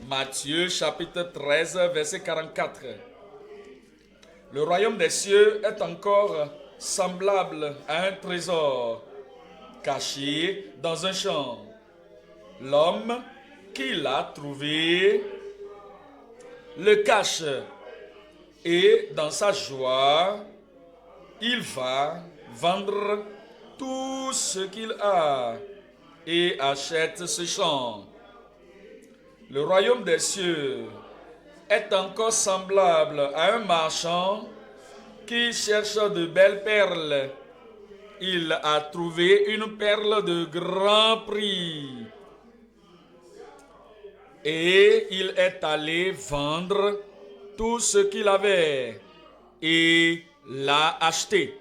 Matthieu chapitre 13, verset 44. Le royaume des cieux est encore semblable à un trésor caché dans un champ. L'homme qui l'a trouvé le cache et dans sa joie, il va vendre tout ce qu'il a et achète ce champ. Le royaume des cieux est encore semblable à un marchand qui cherche de belles perles. Il a trouvé une perle de grand prix et il est allé vendre tout ce qu'il avait et l'a acheté.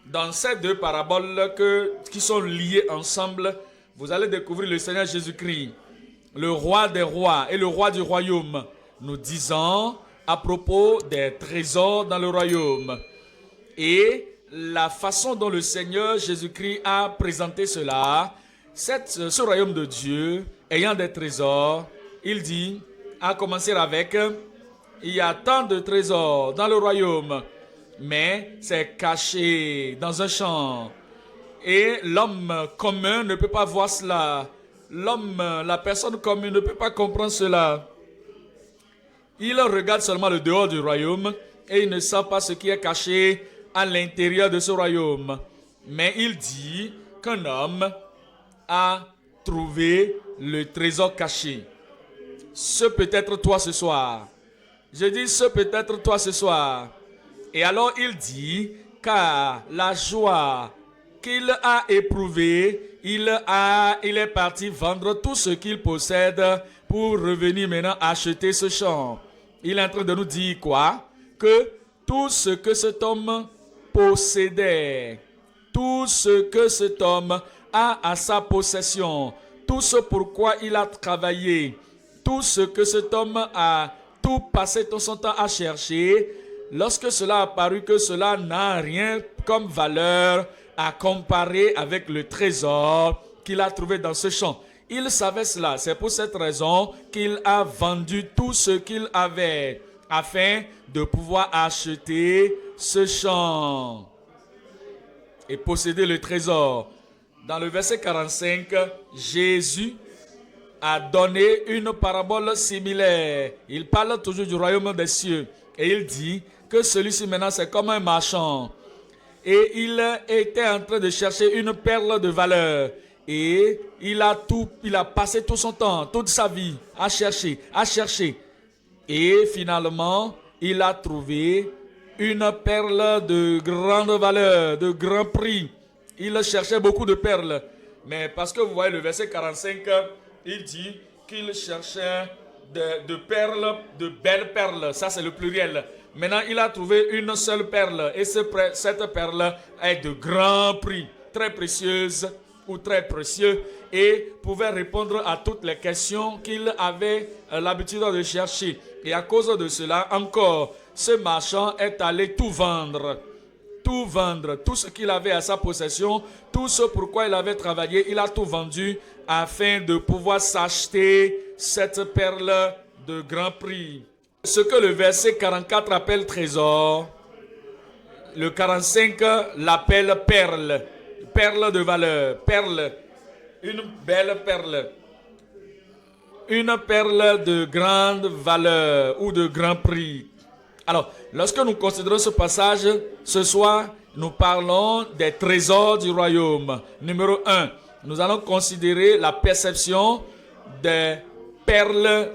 Dans ces deux paraboles qui sont liées ensemble, vous allez découvrir le Seigneur Jésus-Christ, le roi des rois et le roi du royaume, nous disant à propos des trésors dans le royaume. Et la façon dont le Seigneur Jésus-Christ a présenté cela, ce royaume de Dieu, ayant des trésors, il dit, à commencer avec, il y a tant de trésors dans le royaume, mais c'est caché dans un champ. Et l'homme commun ne peut pas voir cela. L'homme, la personne commune ne peut pas comprendre cela. Il regarde seulement le dehors du royaume et il ne sent pas ce qui est caché à l'intérieur de ce royaume. Mais il dit qu'un homme a trouvé le trésor caché. Ce peut être toi ce soir. Je dis ce peut être toi ce soir. Et alors il dit, car la joie qu'il a éprouvée, il est parti vendre tout ce qu'il possède pour revenir maintenant acheter ce champ. Il est en train de nous dire quoi? Que tout ce que cet homme possédait, tout ce que cet homme a à sa possession, tout ce pourquoi il a travaillé, tout ce que cet homme a tout passé tout son temps à chercher, lorsque cela a paru que cela n'a rien comme valeur à comparer avec le trésor qu'il a trouvé dans ce champ. Il savait cela. C'est pour cette raison qu'il a vendu tout ce qu'il avait afin de pouvoir acheter ce champ et posséder le trésor. Dans le verset 45, Jésus a donné une parabole similaire. Il parle toujours du royaume des cieux et il dit que celui-ci maintenant c'est comme un marchand. Et il était en train de chercher une perle de valeur. Et il a passé tout son temps, toute sa vie à chercher. Et finalement, il a trouvé une perle de grande valeur, de grand prix. Il cherchait beaucoup de perles. Mais parce que vous voyez le verset 45, il dit qu'il cherchait de perles, de belles perles. Ça c'est le pluriel. Maintenant, il a trouvé une seule perle et cette perle est de grand prix, très précieuse ou très précieux et pouvait répondre à toutes les questions qu'il avait l'habitude de chercher. Et à cause de cela, encore, ce marchand est allé tout vendre, tout ce qu'il avait à sa possession, tout ce pourquoi il avait travaillé, il a tout vendu afin de pouvoir s'acheter cette perle de grand prix. Ce que le verset 44 appelle trésor, le 45 l'appelle perle, perle de valeur, perle, une belle perle, une perle de grande valeur ou de grand prix. Alors, lorsque nous considérons ce passage, ce soir, nous parlons des trésors du royaume. Numéro 1, nous allons considérer la perception des perles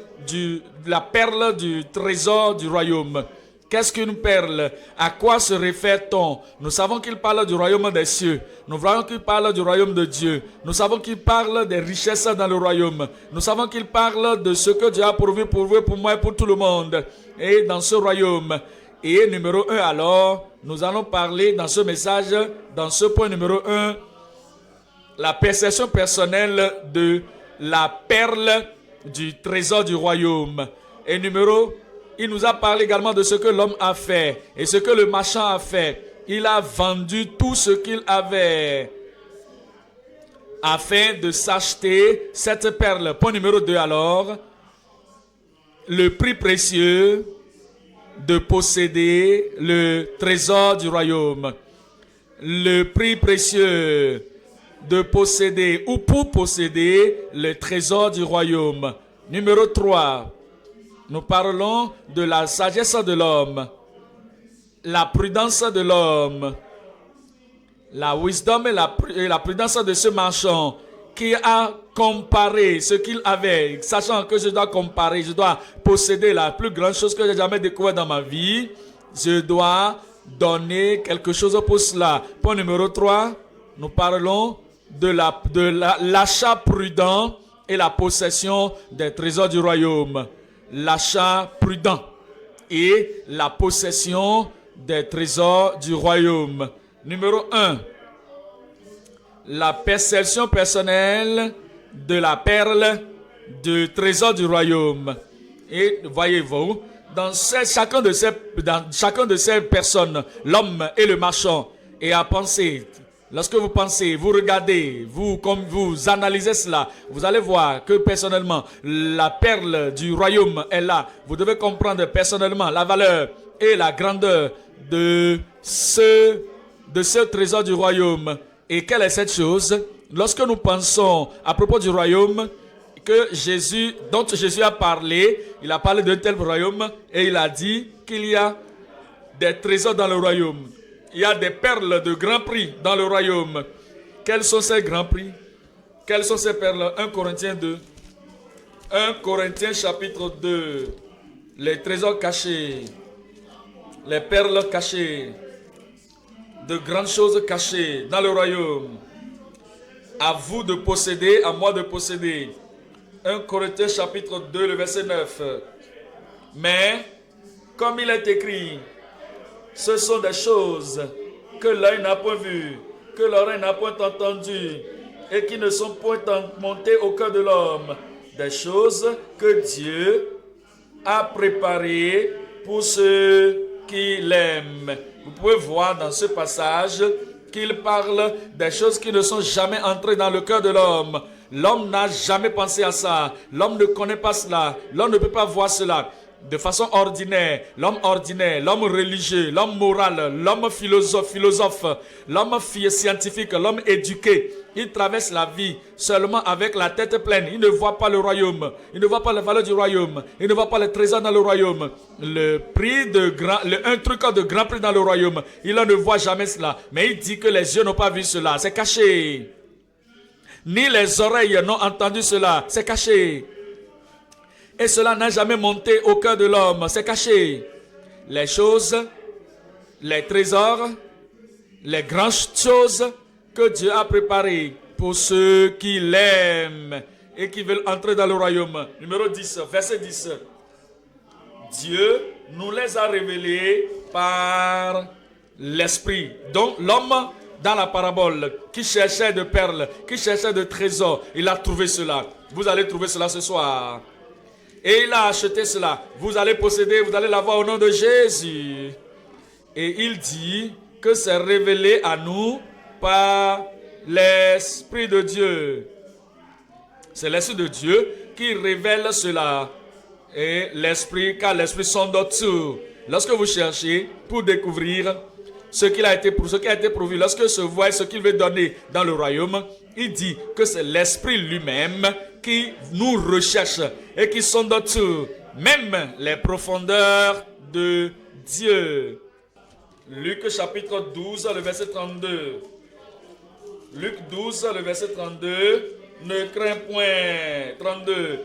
la perle du trésor du royaume. Qu'est-ce qu'une perle? À quoi se réfère-t-on? Nous savons qu'il parle du royaume des cieux. Nous voyons qu'il parle du royaume de Dieu. Nous savons qu'il parle des richesses dans le royaume. Nous savons qu'il parle de ce que Dieu a pourvu pour vous, pour moi et pour tout le monde. Et dans ce royaume. Et numéro 1 alors, nous allons parler dans ce message, dans ce point numéro 1, la perception personnelle de la perle du trésor du royaume. Et il nous a parlé également de ce que l'homme a fait et ce que le marchand a fait. Il a vendu tout ce qu'il avait afin de s'acheter cette perle. Point numéro 2 alors, le prix précieux de posséder le trésor du royaume. Le prix précieux de posséder ou pour posséder le trésor du royaume. Numéro 3, nous parlons de la sagesse de l'homme, la prudence de l'homme, la wisdom et la prudence de ce marchand qui a comparé ce qu'il avait, sachant que je dois comparer, je dois posséder la plus grande chose que j'ai jamais découverte dans ma vie, je dois donner quelque chose pour cela. Point numéro 3, nous parlons de l'achat prudent et la possession des trésors du royaume. L'achat prudent et la possession des trésors du royaume. Numéro 1, la perception personnelle de la perle du trésor du royaume. Et voyez-vous, dans chacun de ces personnes, l'homme et le marchand, et à penser, lorsque vous pensez, vous regardez, comme vous analysez cela, vous allez voir que personnellement, la perle du royaume est là. Vous devez comprendre personnellement la valeur et la grandeur de ce trésor du royaume. Et quelle est cette chose? Lorsque nous pensons à propos du royaume dont Jésus a parlé, il a parlé d'un tel royaume et il a dit qu'il y a des trésors dans le royaume. Il y a des perles de grand prix dans le royaume. Quels sont ces grands prix? Quelles sont ces perles? 1 Corinthiens 2. 1 Corinthiens chapitre 2. Les trésors cachés. Les perles cachées. De grandes choses cachées dans le royaume. À vous de posséder, à moi de posséder. 1 Corinthiens chapitre 2, le verset 9. Mais, comme il est écrit, ce sont des choses que l'œil n'a point vues, que l'oreille n'a point entendues, et qui ne sont point montées au cœur de l'homme. Des choses que Dieu a préparées pour ceux qui l'aiment. Vous pouvez voir dans ce passage qu'il parle des choses qui ne sont jamais entrées dans le cœur de l'homme. L'homme n'a jamais pensé à ça. L'homme ne connaît pas cela. L'homme ne peut pas voir cela. De façon ordinaire, l'homme religieux, l'homme moral, l'homme philosophe, l'homme scientifique, l'homme éduqué, il traverse la vie seulement avec la tête pleine. Il ne voit pas le royaume, il ne voit pas la valeur du royaume, il ne voit pas les trésors dans le royaume. Un truc de grand prix dans le royaume, il ne voit jamais cela. Mais il dit que les yeux n'ont pas vu cela, c'est caché. Ni les oreilles n'ont entendu cela, c'est caché. Et cela n'a jamais monté au cœur de l'homme, c'est caché. Les choses, les trésors, les grandes choses que Dieu a préparées pour ceux qui l'aiment et qui veulent entrer dans le royaume. Numéro 10, verset 10. Dieu nous les a révélés par l'Esprit. Donc l'homme dans la parabole qui cherchait de perles, qui cherchait de trésors, il a trouvé cela. Vous allez trouver cela ce soir. Et il a acheté cela. Vous allez posséder, vous allez l'avoir au nom de Jésus. Et il dit que c'est révélé à nous par l'Esprit de Dieu. C'est l'Esprit de Dieu qui révèle cela. Et l'Esprit, car l'Esprit sonde tout. Lorsque vous cherchez pour découvrir ce qui a été prouvé, lorsque se voit ce qu'il veut donner dans le royaume, il dit que c'est l'Esprit lui-même qui nous recherche et qui sonde tout, même les profondeurs de Dieu. Luc chapitre 12, le verset 32. Luc 12, le verset 32. Ne crains point, 32,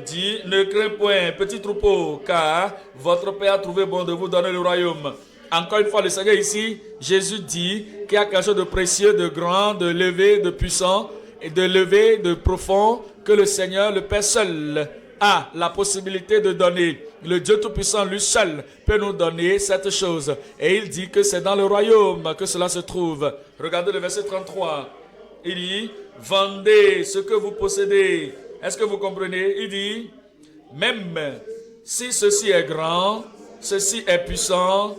dit, ne crains point, petit troupeau, car votre Père a trouvé bon de vous donner le royaume. Encore une fois, le Seigneur ici, Jésus dit qu'il y a quelque chose de précieux, de grand, de levé, de puissant, et de levé, de profond, que le Seigneur, le Père seul, a la possibilité de donner. Le Dieu Tout-Puissant, lui seul, peut nous donner cette chose. Et il dit que c'est dans le royaume que cela se trouve. Regardez le verset 33. Il dit, vendez ce que vous possédez. Est-ce que vous comprenez? Il dit, même si ceci est grand, ceci est puissant,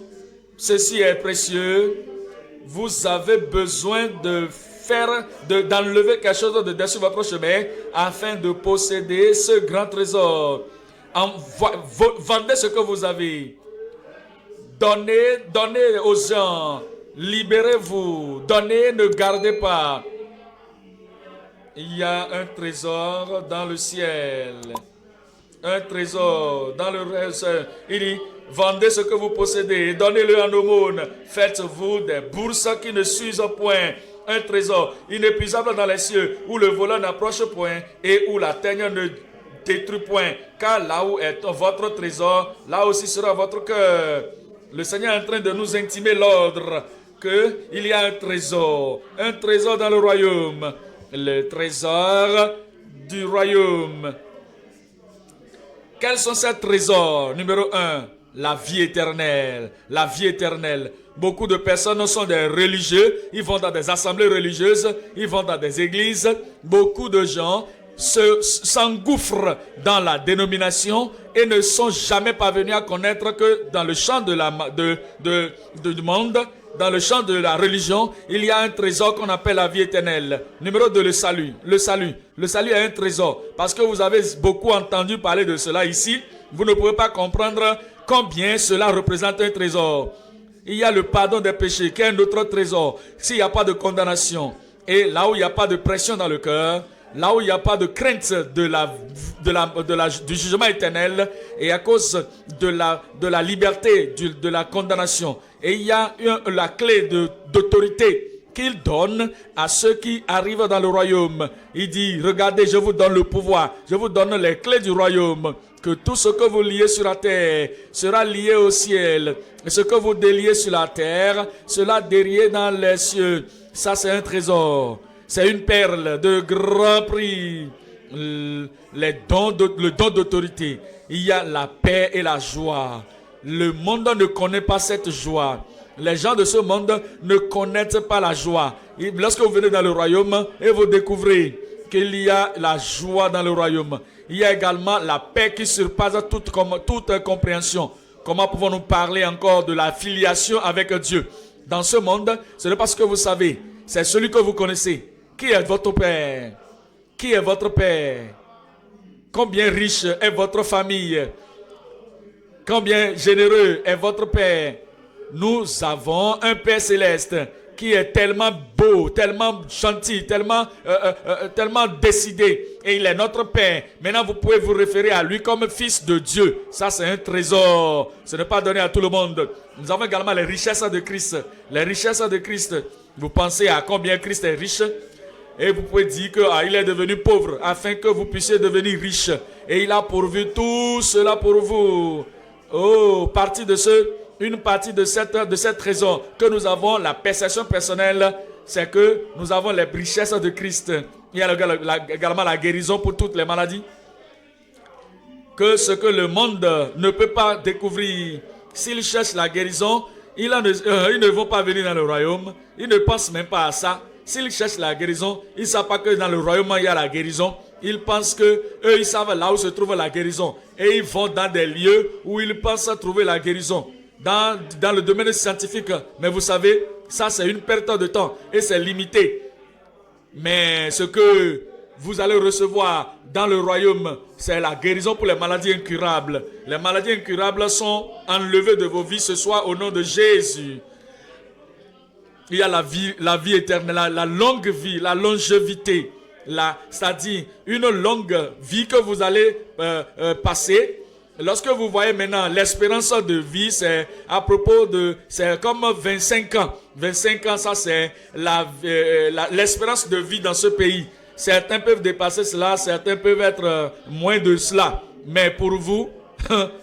ceci est précieux, vous avez besoin de d'enlever quelque chose de dessus votre chemin afin de posséder ce grand trésor. Vendez ce que vous avez. Donnez aux gens. Libérez-vous. Donnez, ne gardez pas. Il y a un trésor dans le ciel. Un trésor dans le reste. Il dit, vendez ce que vous possédez, donnez-le en aumône. Faites-vous des bourses qui ne s'usent point. Un trésor inépuisable dans les cieux, où le voleur n'approche point et où la teigne ne détruit point. Car là où est votre trésor, là aussi sera votre cœur. Le Seigneur est en train de nous intimer l'ordre qu'il y a un trésor dans le royaume. Le trésor du royaume. Quels sont ces trésors? Numéro 1, la vie éternelle. La vie éternelle. Beaucoup de personnes sont des religieux. Ils vont dans des assemblées religieuses. Ils vont dans des églises. Beaucoup de gens s'engouffrent dans la dénomination et ne sont jamais parvenus à connaître que dans le champ du monde, dans le champ de la religion, il y a un trésor qu'on appelle la vie éternelle. Numéro 2, le salut. Le salut est un trésor. Parce que vous avez beaucoup entendu parler de cela ici, vous ne pouvez pas comprendre combien cela représente un trésor. Il y a le pardon des péchés, qui est un autre trésor. S'il n'y a pas de condamnation, et là où il n'y a pas de pression dans le cœur, là où il n'y a pas de crainte du jugement éternel, et à cause de la liberté de la condamnation. Et il y a la clé d'autorité qu'il donne à ceux qui arrivent dans le royaume. Il dit, regardez, je vous donne le pouvoir, je vous donne les clés du royaume, que tout ce que vous liez sur la terre sera lié au ciel, et ce que vous déliez sur la terre sera délié dans les cieux. Ça, c'est un trésor. C'est une perle de grand prix. Le don d'autorité. Il y a la paix et la joie. Le monde ne connaît pas cette joie. Les gens de ce monde ne connaissent pas la joie. Et lorsque vous venez dans le royaume et vous découvrez qu'il y a la joie dans le royaume, il y a également la paix qui surpasse toute compréhension. Comment pouvons-nous parler encore de la filiation avec Dieu? Dans ce monde, ce n'est pas ce que vous savez, c'est celui que vous connaissez. Qui est votre père? Qui est votre père? Combien riche est votre famille? Combien généreux est votre père? Nous avons un Père céleste qui est tellement beau, tellement gentil, tellement décidé. Et il est notre Père. Maintenant, vous pouvez vous référer à lui comme fils de Dieu. Ça, c'est un trésor. Ce n'est pas donné à tout le monde. Nous avons également les richesses de Christ. Les richesses de Christ. Vous pensez à combien Christ est riche? Et vous pouvez dire qu'il est devenu pauvre afin que vous puissiez devenir riche. Et il a pourvu tout cela pour vous. Oh, une partie de cette trésor que nous avons, la perception personnelle, c'est que nous avons les richesses de Christ. Il y a également la guérison pour toutes les maladies. Que ce que le monde ne peut pas découvrir, s'ils cherchent la guérison, ils ne vont pas venir dans le royaume. Ils ne pensent même pas à ça. S'ils cherchent la guérison, ils ne savent pas que dans le royaume il y a la guérison. Ils pensent que eux ils savent là où se trouve la guérison. Et ils vont dans des lieux où ils pensent trouver la guérison. Dans le domaine scientifique. Mais vous savez, ça c'est une perte de temps. Et c'est limité. Mais ce que vous allez recevoir dans le royaume, c'est la guérison pour les maladies incurables. Les maladies incurables sont enlevées de vos vies ce soir au nom de Jésus. Il y a la vie éternelle, la longue vie, la longévité. C'est-à-dire une longue vie que vous allez passer. Lorsque vous voyez maintenant l'espérance de vie, c'est à propos c'est comme 25 ans. 25 ans, ça c'est l'espérance de vie dans ce pays. Certains peuvent dépasser cela, certains peuvent être moins de cela. Mais pour vous,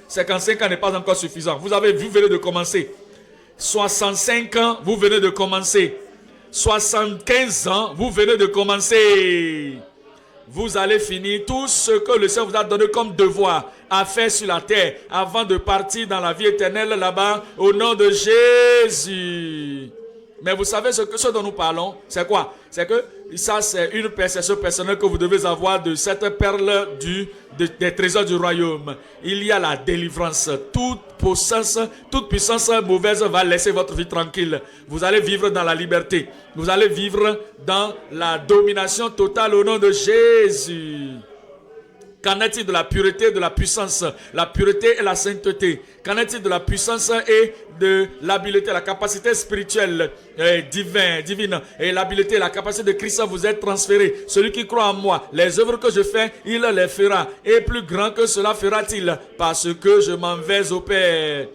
55 ans n'est pas encore suffisant. Vous venez de commencer. 65 ans, vous venez de commencer. 75 ans, vous venez de commencer. Vous allez finir tout ce que le Seigneur vous a donné comme devoir à faire sur la terre avant de partir dans la vie éternelle là-bas au nom de Jésus. Mais vous savez ce dont nous parlons, c'est quoi? C'est que ça, c'est une perception personnelle que vous devez avoir de cette perle des trésors du royaume, il y a la délivrance. Toute puissance mauvaise va laisser votre vie tranquille. Vous allez vivre dans la liberté. Vous allez vivre dans la domination totale au nom de Jésus. Qu'en est-il de la pureté et de la puissance? La pureté et la sainteté. Qu'en est-il de la puissance et de l'habileté, la capacité spirituelle divine et l'habileté, la capacité de Christ vous est transférée. Celui qui croit en moi, les œuvres que je fais, il les fera. Et plus grand que cela fera-t-il, parce que je m'en vais au Père.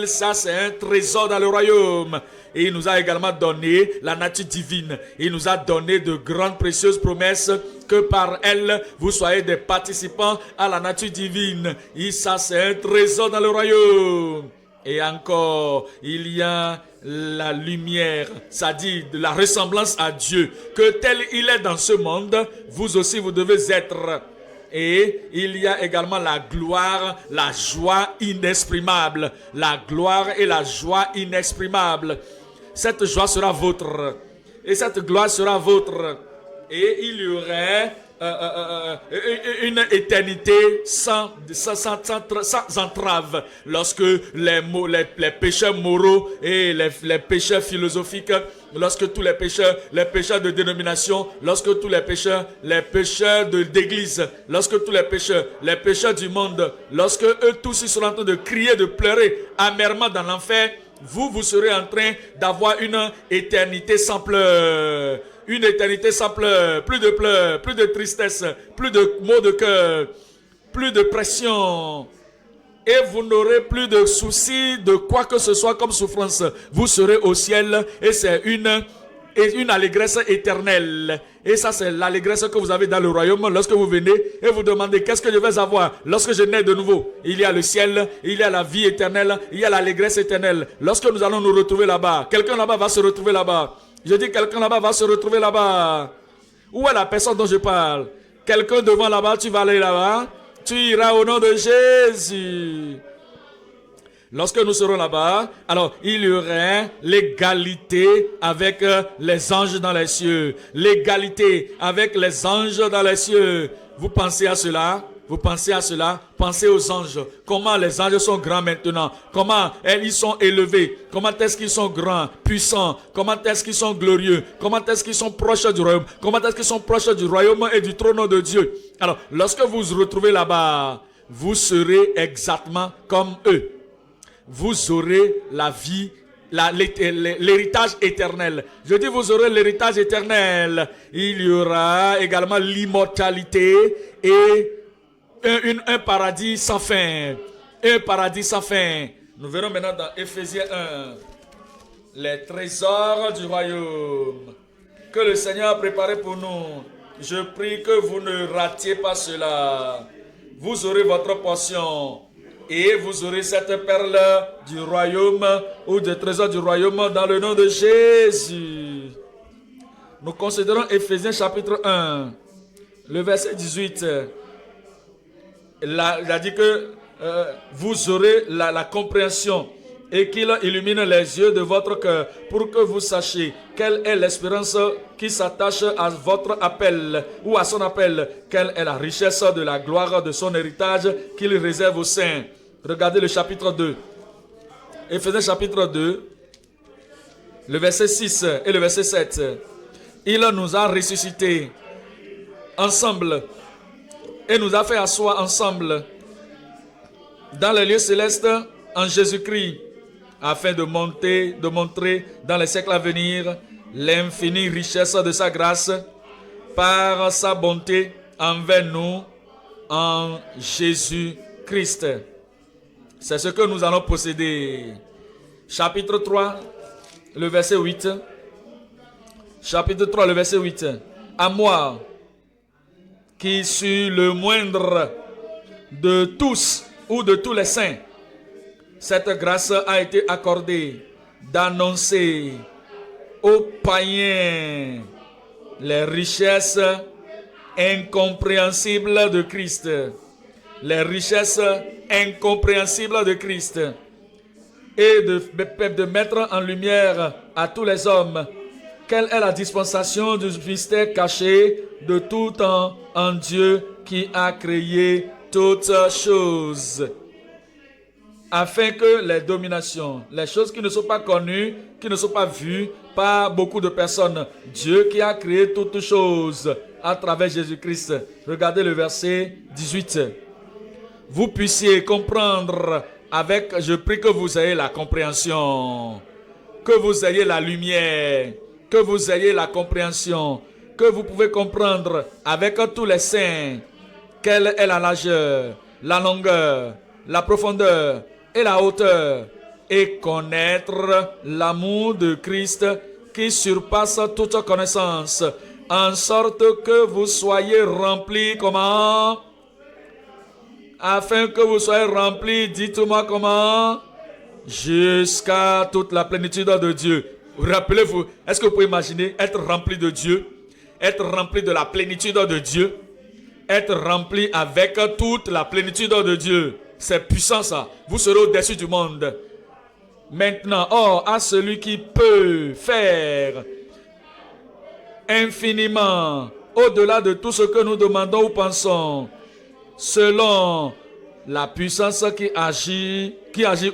Ça, c'est un trésor dans le royaume. Et il nous a également donné la nature divine. Il nous a donné de grandes précieuses promesses que par elles, vous soyez des participants à la nature divine. Et ça, c'est un trésor dans le royaume. Et encore, il y a la lumière, c'est-à-dire de la ressemblance à Dieu. Que tel il est dans ce monde, vous aussi, vous devez être. Et il y a également la gloire, la joie inexprimable. La gloire et la joie inexprimable. Cette joie sera vôtre. Et cette gloire sera vôtre. Et il y aurait une éternité sans entrave. Lorsque les pécheurs moraux et les pécheurs philosophiques, lorsque tous les pécheurs de dénomination, lorsque tous les pécheurs d'église, lorsque tous les pécheurs du monde, lorsque eux tous ils sont en train de crier, de pleurer amèrement dans l'enfer, vous serez en train d'avoir une éternité sans pleurs. Une éternité sans pleurs, plus de pleurs, plus de tristesse, plus de maux de cœur, plus de pression. Et vous n'aurez plus de soucis de quoi que ce soit comme souffrance. Vous serez au ciel et c'est une allégresse éternelle. Et ça, c'est l'allégresse que vous avez dans le royaume lorsque vous venez et vous demandez qu'est-ce que je vais avoir lorsque je nais de nouveau. Il y a le ciel, il y a la vie éternelle, il y a l'allégresse éternelle. Lorsque nous allons nous retrouver là-bas, quelqu'un là-bas va se retrouver là-bas. Je dis quelqu'un là-bas va se retrouver là-bas. Où est la personne dont je parle? Quelqu'un devant là-bas, tu vas aller là-bas. Tu iras au nom de Jésus. Lorsque nous serons là-bas, alors il y aurait l'égalité avec les anges dans les cieux. L'égalité avec les anges dans les cieux. Vous pensez à cela? Vous pensez à cela? Pensez aux anges. Comment les anges sont grands maintenant? Comment ils sont élevés? Comment est-ce qu'ils sont grands, puissants? Comment est-ce qu'ils sont glorieux? Comment est-ce qu'ils sont proches du royaume? Comment est-ce qu'ils sont proches du royaume et du trône de Dieu? Alors, lorsque vous vous retrouvez là-bas, vous serez exactement comme eux. Vous aurez la vie, l'héritage éternel. Je dis vous aurez l'héritage éternel. Il y aura également l'immortalité et un paradis sans fin. Un paradis sans fin. Nous verrons maintenant dans Éphésiens 1 les trésors du royaume que le Seigneur a préparé pour nous. Je prie que vous ne ratiez pas cela. Vous aurez votre portion et vous aurez cette perle du royaume ou des trésors du royaume dans le nom de Jésus. Nous considérons Éphésiens chapitre 1, le verset 18. Là, il a dit que vous aurez la compréhension et qu'il illumine les yeux de votre cœur pour que vous sachiez quelle est l'espérance qui s'attache à votre appel ou à son appel, quelle est la richesse de la gloire de son héritage qu'il réserve aux saints. Regardez le chapitre 2. Éphésiens chapitre 2, le verset 6 et le verset 7. Il nous a ressuscités ensemble et nous a fait asseoir ensemble dans les lieux célestes en Jésus-Christ, afin de montrer dans les siècles à venir l'infinie richesse de sa grâce par sa bonté envers nous en Jésus-Christ. C'est ce que nous allons posséder. Chapitre 3, le verset 8. Chapitre 3, le verset 8. À moi, qui suis le moindre de tous ou de tous les saints, cette grâce a été accordée d'annoncer aux païens les richesses incompréhensibles de Christ. Les richesses incompréhensibles de Christ. Et de mettre en lumière à tous les hommes quelle est la dispensation du mystère caché de tout temps en Dieu qui a créé toutes choses, afin que les dominations, les choses qui ne sont pas connues, qui ne sont pas vues par beaucoup de personnes, Dieu qui a créé toutes choses à travers Jésus-Christ. Regardez le verset 18. Vous puissiez comprendre avec, je prie que vous ayez la compréhension, que vous ayez la lumière, que vous ayez la compréhension, que vous pouvez comprendre avec tous les saints quelle est la largeur, la longueur, la profondeur et la hauteur, et connaître l'amour de Christ qui surpasse toute connaissance, en sorte que vous soyez remplis comment? Afin que vous soyez remplis, dites-moi comment? Jusqu'à toute la plénitude de Dieu. Rappelez-vous, est-ce que vous pouvez imaginer être rempli de Dieu? Être rempli de la plénitude de Dieu? Être rempli avec toute la plénitude de Dieu. C'est puissant ça. Vous serez au-dessus du monde. Maintenant, or, à celui qui peut faire infiniment au-delà de tout ce que nous demandons ou pensons, selon la puissance qui agit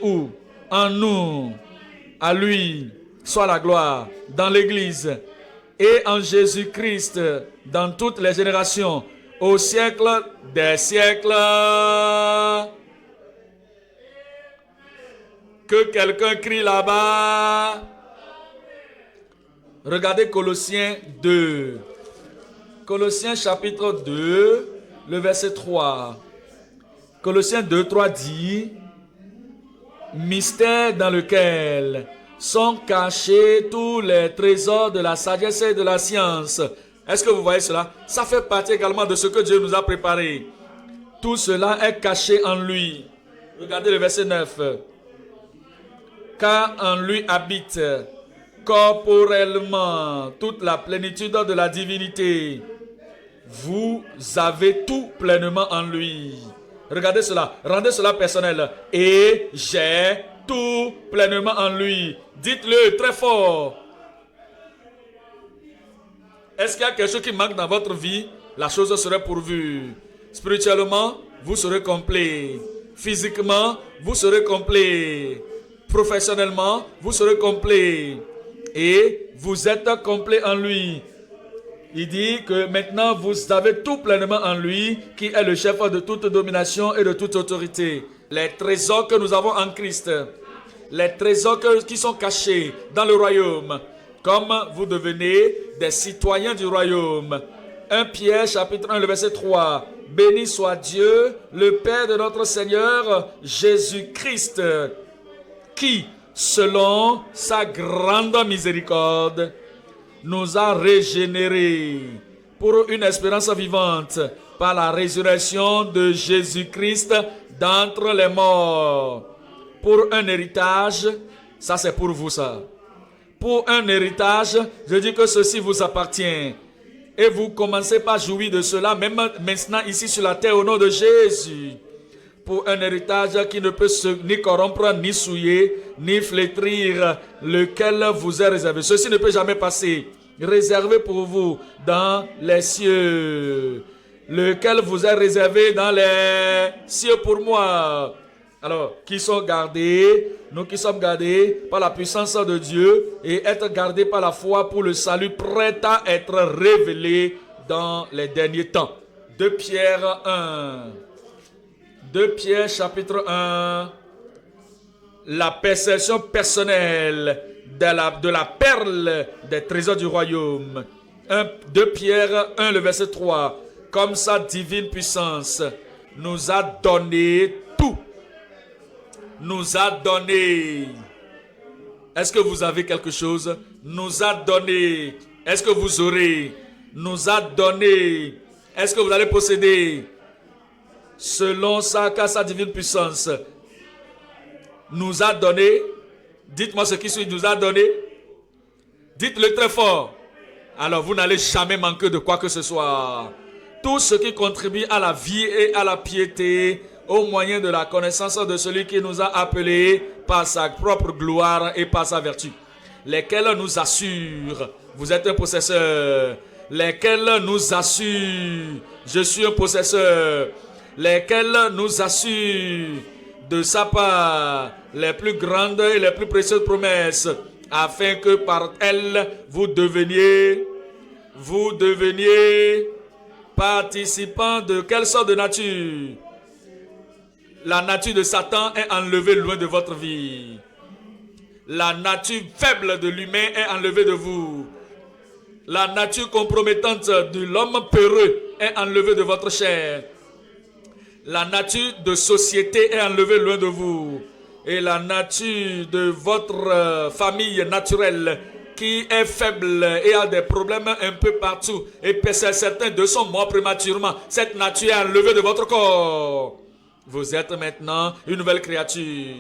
où? En nous. À lui soit la gloire dans l'Église et en Jésus-Christ dans toutes les générations, au siècle des siècles. Que quelqu'un crie là-bas. Regardez Colossiens 2. Colossiens chapitre 2, le verset 3. Colossiens 2, 3 dit: mystère dans lequel sont cachés tous les trésors de la sagesse et de la science. Est-ce que vous voyez cela? Ça fait partie également de ce que Dieu nous a préparé. Tout cela est caché en lui. Regardez le verset 9. Car en lui habite corporellement toute la plénitude de la divinité. Vous avez tout pleinement en lui. Regardez cela, rendez cela personnel. Et j'ai tout pleinement en lui. Dites-le très fort. Est-ce qu'il y a quelque chose qui manque dans votre vie? La chose serait pourvue. Spirituellement, vous serez complet. Physiquement, vous serez complet. Professionnellement, vous serez complet. Et vous êtes complet en lui. Il dit que maintenant vous avez tout pleinement en lui, qui est le chef de toute domination et de toute autorité. Les trésors que nous avons en Christ, les trésors qui sont cachés dans le royaume, comme vous devenez des citoyens du royaume. 1 Pierre chapitre 1, le verset 3. Béni soit Dieu, le Père de notre Seigneur Jésus-Christ, qui, selon sa grande miséricorde, nous a régénérés pour une espérance vivante par la résurrection de Jésus-Christ d'entre les morts. Pour un héritage, ça c'est pour vous ça. Pour un héritage, je dis que ceci vous appartient. Et vous commencez par jouir de cela, même maintenant ici sur la terre au nom de Jésus. Pour un héritage qui ne peut ni corrompre, ni souiller, ni flétrir, lequel vous est réservé. Ceci ne peut jamais passer. Réservé pour vous dans les cieux. Lequel vous est réservé dans les cieux pour moi. Alors, qui sont gardés, nous qui sommes gardés par la puissance de Dieu et être gardés par la foi pour le salut prêt à être révélé dans les derniers temps. 2 Pierre 1. 2 Pierre chapitre 1, la perception personnelle de la perle des trésors du royaume. 2 Pierre 1, le verset 3, comme sa divine puissance nous a donné tout. Nous a donné. Est-ce que vous avez quelque chose? Nous a donné. Est-ce que vous aurez? Nous a donné. Est-ce que vous allez posséder? Selon sa divine puissance, nous a donné. Dites-moi ce qui suit, nous a donné. Dites-le très fort. Alors vous n'allez jamais manquer de quoi que ce soit. Tout ce qui contribue à la vie et à la piété, au moyen de la connaissance de celui qui nous a appelés par sa propre gloire et par sa vertu, lesquels nous assurent, vous êtes un possesseur, lesquels nous assurent, je suis un possesseur, lesquels nous assurent de sa part les plus grandes et les plus précieuses promesses, afin que par elles vous deveniez participants de quelle sorte de nature? La nature de Satan est enlevée loin de votre vie. La nature faible de l'humain est enlevée de vous. La nature compromettante de l'homme peureux est enlevée de votre chair. La nature de société est enlevée loin de vous. Et la nature de votre famille naturelle qui est faible et a des problèmes un peu partout, et certains de sont morts prématurément, cette nature est enlevée de votre corps. Vous êtes maintenant une nouvelle créature,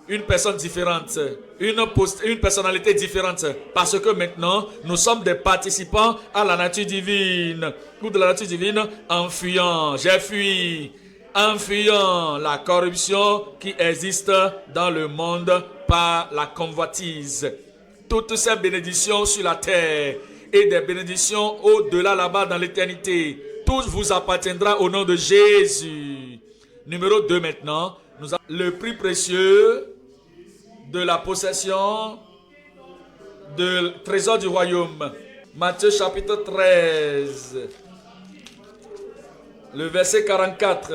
une personne différente, une personnalité différente, parce que maintenant nous sommes des participants à la nature divine, ou de la nature divine, en fuyant la corruption qui existe dans le monde par la convoitise. Toutes ces bénédictions sur la terre et des bénédictions au-delà là-bas dans l'éternité, tout vous appartiendra au nom de Jésus. Numéro 2 maintenant, nous avons le prix précieux de la possession du trésor du royaume. Matthieu chapitre 13, le verset 44.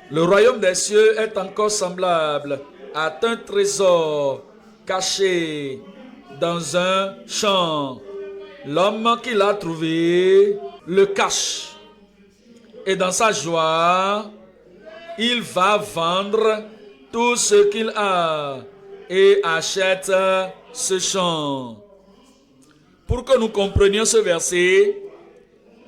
Le royaume des cieux est encore semblable à un trésor caché dans un champ. L'homme qui l'a trouvé le cache. Et dans sa joie, il va vendre tout ce qu'il a et achète ce champ. Pour que nous comprenions ce verset,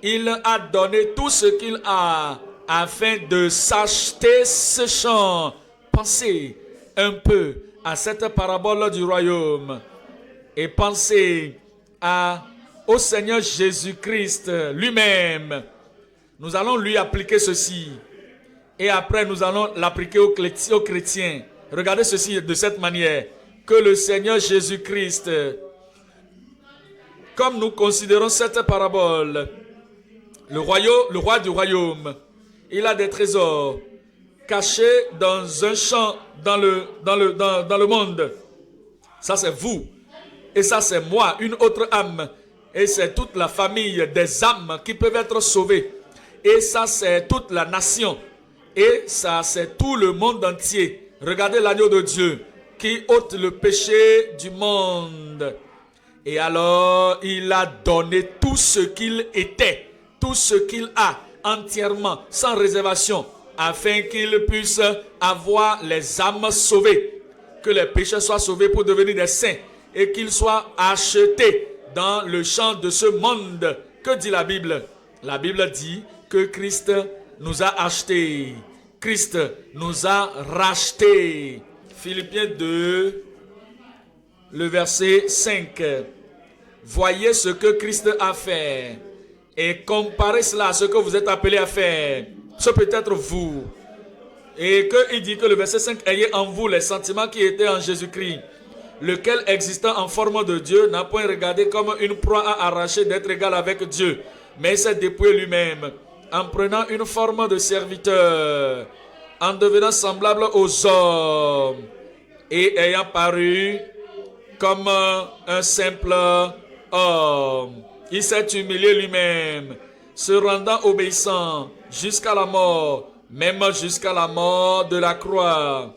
il a donné tout ce qu'il a afin de s'acheter ce champ. Pensez un peu à cette parabole du royaume et pensez au Seigneur Jésus-Christ lui-même. Nous allons lui appliquer ceci et après nous allons l'appliquer aux chrétiens. Regardez ceci de cette manière, que le Seigneur Jésus-Christ, comme nous considérons cette parabole, le roi du royaume, il a des trésors cachés dans un champ dans le monde. Ça c'est vous. Et ça c'est moi, une autre âme. Et c'est toute la famille des âmes qui peuvent être sauvées. Et ça c'est toute la nation. Et ça c'est tout le monde entier. Regardez l'agneau de Dieu qui ôte le péché du monde. Et alors il a donné tout ce qu'il était, tout ce qu'il a, entièrement, sans réservation, afin qu'il puisse avoir les âmes sauvées, que les pécheurs soient sauvés pour devenir des saints et qu'ils soient achetés dans le champ de ce monde. Que dit la Bible? La Bible dit que Christ nous a achetés. Christ nous a rachetés. Philippiens 2, le verset 5. Voyez ce que Christ a fait et comparez cela à ce que vous êtes appelés à faire. Ce peut être vous. Et qu'il dit que le verset 5, ayez en vous les sentiments qui étaient en Jésus-Christ, lequel existant en forme de Dieu n'a point regardé comme une proie à arracher d'être égal avec Dieu, mais s'est dépouillé lui-même en prenant une forme de serviteur, en devenant semblable aux hommes et ayant paru comme un simple homme. Il s'est humilié lui-même, se rendant obéissant jusqu'à la mort, même jusqu'à la mort de la croix.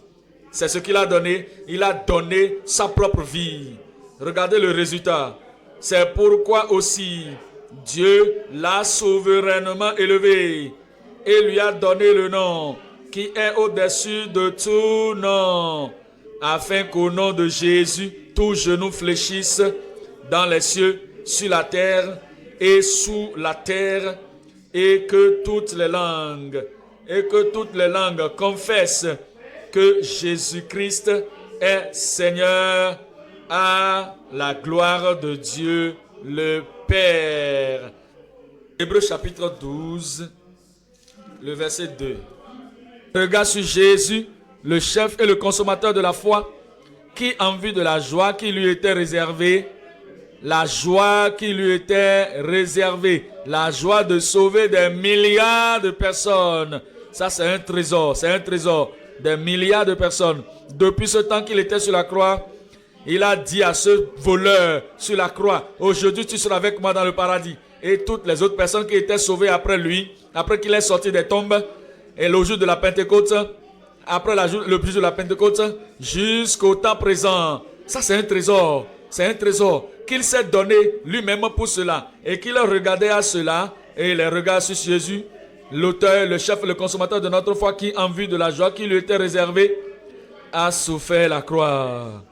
C'est ce qu'il a donné. Il a donné sa propre vie. Regardez le résultat. C'est pourquoi aussi Dieu l'a souverainement élevé et lui a donné le nom qui est au-dessus de tout nom, afin qu'au nom de Jésus, tout genou fléchisse dans les cieux, sur la terre et sous la terre, et que toutes les langues confessent que Jésus-Christ est Seigneur, à la gloire de Dieu le Père. Hébreux chapitre 12, le verset 2. Regarde sur Jésus, le chef et le consommateur de la foi, qui en vue de la joie qui lui était réservée, la joie qui lui était réservée, la joie de sauver des milliards de personnes. Ça, c'est un trésor, des milliards de personnes. Depuis ce temps qu'il était sur la croix, il a dit à ce voleur sur la croix, aujourd'hui tu seras avec moi dans le paradis. Et toutes les autres personnes qui étaient sauvées après lui, après qu'il est sorti des tombes, et le jour de la Pentecôte, après le jour de la Pentecôte, jusqu'au temps présent. Ça, c'est un trésor. C'est un trésor qu'il s'est donné lui-même pour cela. Et qu'il a regardé à cela, et les regards sur Jésus, l'auteur, le chef, le consommateur de notre foi, qui, en vue de la joie qui lui était réservée, a souffert la croix,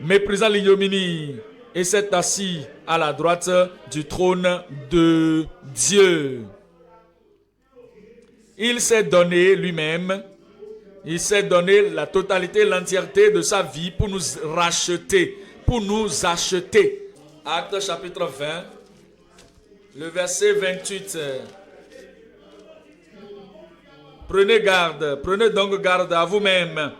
méprisant l'ignominie, et s'est assis à la droite du trône de Dieu. Il s'est donné lui-même, il s'est donné la totalité, l'entièreté de sa vie pour nous racheter, pour nous acheter. Actes chapitre 20, le verset 28. Prenez donc garde à vous-même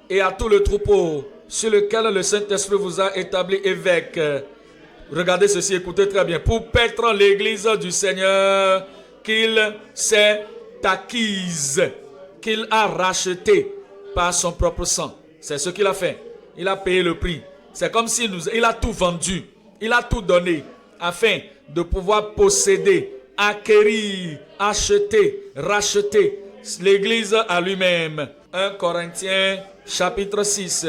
et à tout le troupeau sur lequel le Saint-Esprit vous a établi évêque. Regardez ceci, écoutez très bien. Pour paître l'église du Seigneur qu'il s'est acquise, qu'il a racheté par son propre sang. C'est ce qu'il a fait. Il a payé le prix. C'est comme si il a tout vendu. Il a tout donné afin de pouvoir posséder, acquérir, acheter, racheter l'église à lui-même. 1 Corinthiens chapitre 6,